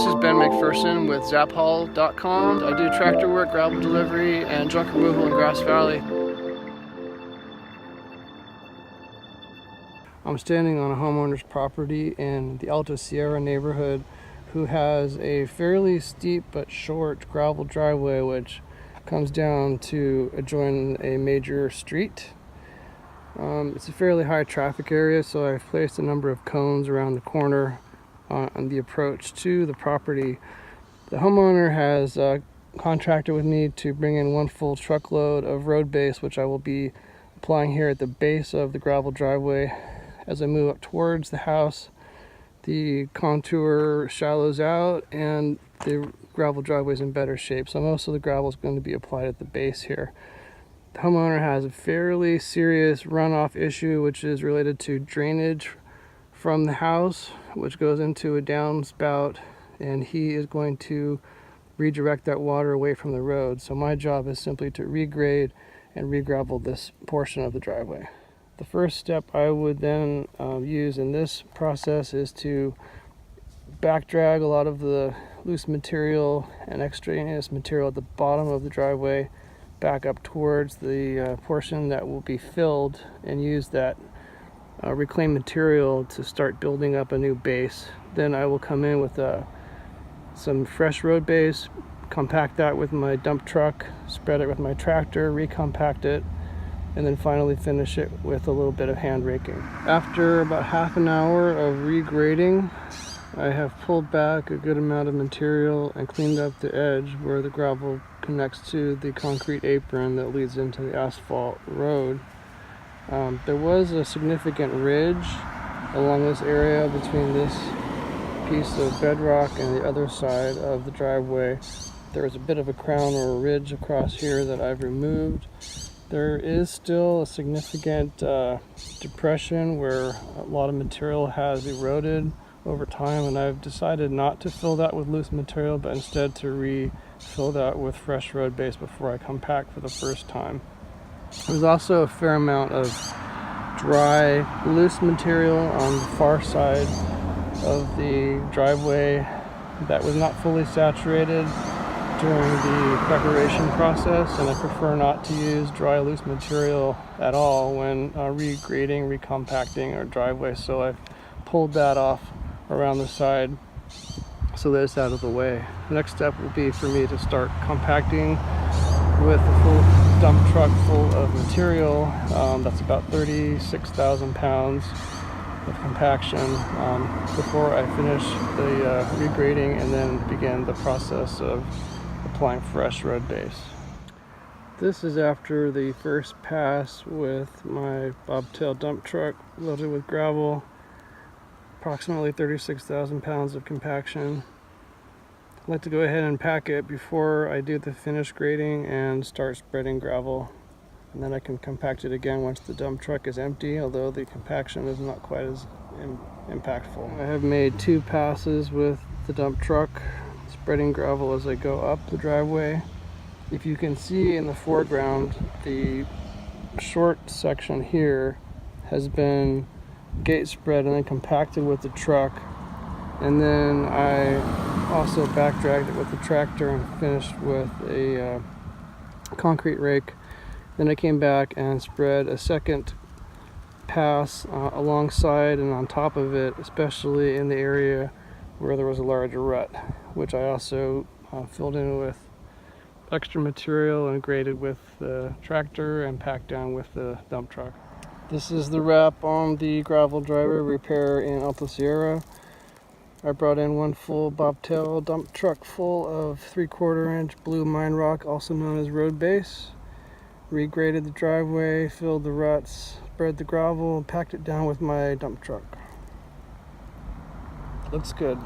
this is Ben McPherson with ZapHaul.com. I do tractor work, gravel delivery, and junk removal in Grass Valley. I'm standing on a homeowner's property in the Alta Sierra neighborhood who has a fairly steep but short gravel driveway which comes down to adjoin a major street. It's a fairly high traffic area, so I've placed a number of cones around the corner on the approach to the property. The homeowner has contracted with me to bring in one full truckload of road base, which I will be applying here at the base of the gravel driveway. As I move up towards the house, the contour shallows out and the gravel driveway is in better shape, so most of the gravel is going to be applied at the base here. The homeowner has a fairly serious runoff issue, which is related to drainage from the house, which goes into a downspout, and he is going to redirect that water away from the road. So my job is simply to regrade and regravel this portion of the driveway. The first step I would then use in this process is to back drag a lot of the loose material and extraneous material at the bottom of the driveway back up towards the portion that will be filled, and use that reclaimed material to start building up a new base. Then I will come in with some fresh road base, compact that with my dump truck, spread it with my tractor, recompact it, and then finally finish it with a little bit of hand raking. After about half an hour of regrading, I have pulled back a good amount of material and cleaned up the edge where the gravel connects to the concrete apron that leads into the asphalt road. There was a significant ridge along this area between this piece of bedrock and the other side of the driveway. There was a bit of a crown or a ridge across here that I've removed. There is still a significant depression where a lot of material has eroded over time, and I've decided not to fill that with loose material, but instead to refill that with fresh road base before I compact for the first time. There's also a fair amount of dry, loose material on the far side of the driveway that was not fully saturated during the preparation process, and I prefer not to use dry, loose material at all when regrading, recompacting our driveway, so I've pulled that off around the side so that it's out of the way. The next step will be for me to start compacting with a full dump truck full of material. That's about 36,000 pounds of compaction before I finish the regrading and then begin the process of applying fresh road base. This is after the first pass with my bobtail dump truck loaded with gravel, approximately 36,000 pounds of compaction. I like to go ahead and pack it before I do the finish grading and start spreading gravel, and then I can compact it again once the dump truck is empty, although the compaction is not quite as impactful. I have made 2 passes with the dump truck, spreading gravel as I go up the driveway. If you can see in the foreground, the short section here has been gate spread and then compacted with the truck, and then I also back dragged it with the tractor and finished with a concrete rake. Then I came back and spread a second pass alongside and on top of it, especially in the area where there was a larger rut, which I also filled in with extra material and graded with the tractor and packed down with the dump truck. This is the wrap on the gravel driver repair in Alta Sierra. I brought in one full bobtail dump truck full of 3/4 inch blue mine rock, also known as road base. Regraded the driveway, filled the ruts, spread the gravel, and packed it down with my dump truck. Looks good.